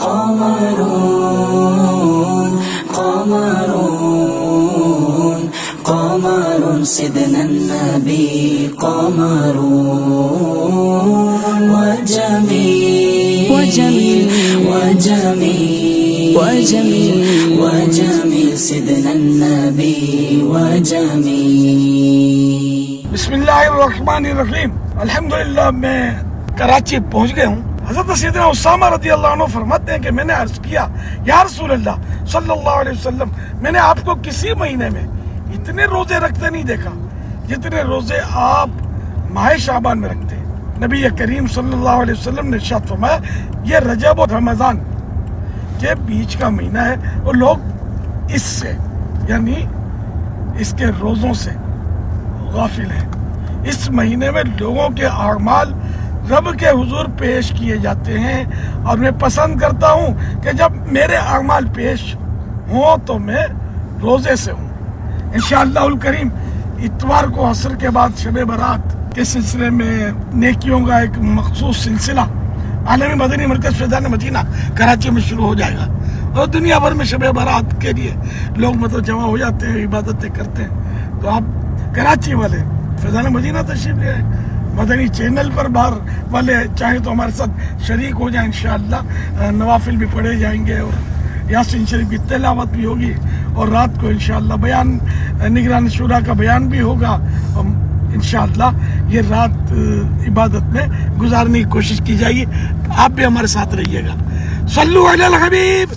قمرون قمرون قمر سيدنا النبي قمرون وجميل وجميل وجميل وجميل وجميل سيدنا النبي وجميل. बिस्मिल्लाहिर्रहमानिर्रहीम. अल्हम्दुलिल्लाह मैं कराची पहुंच गया हूँ. हज़रत सैयदना उसामा रज़ी अल्लाह अन्हु फरमाते हैं कि मैंने अर्ज किया, या रसूल अल्लाह सल्लल्लाहु अलैहि वसल्लम, मैंने आपको किसी महीने में इतने रोजे रखते नहीं देखा जितने रोजे आप माह शाबान में रखते हैं. नबी करीम सल्लल्लाहु अलैहि वसल्लम ने इरशाद फरमाया, ये रजब और रमज़ान के बीच का महीना है और लोग इससे यानी इसके रोज़ों से गाफिल हैं. इस महीने में लोगों के अमाल रब के हुजूर पेश किए जाते हैं और मैं पसंद करता हूँ कि जब मेरे अमाल पेश हों तो मैं रोज़े से हूँ. इंशाअल्लाहुल करीम इतवार को असर के बाद शब बारात के सिलसिले में नेकियों का एक मखसूस सिलसिला आलमी मदनी मरकज़ फैज़ान मदीना कराची में शुरू हो जाएगा और दुनिया भर में शब बारात के लिए लोग मतलब जमा हो जाते हैं, इबादतें करते हैं. तो आप कराची वाले फैज़ान मदीना तशरीफ ले आए, मदनी चैनल पर बाहर वाले चाहे तो हमारे साथ शरीक हो जाए. इंशाअल्लाह नवाफिल भी पढ़े जाएंगे और यासीन शरीफ की तिलावत भी होगी और रात को इंशाअल्लाह बयान निगरान शुरा का बयान भी होगा. इंशाअल्लाह ये रात इबादत में गुजारने की कोशिश की जाएगी. आप भी हमारे साथ रहिएगा. सल्लु अलल हबीब.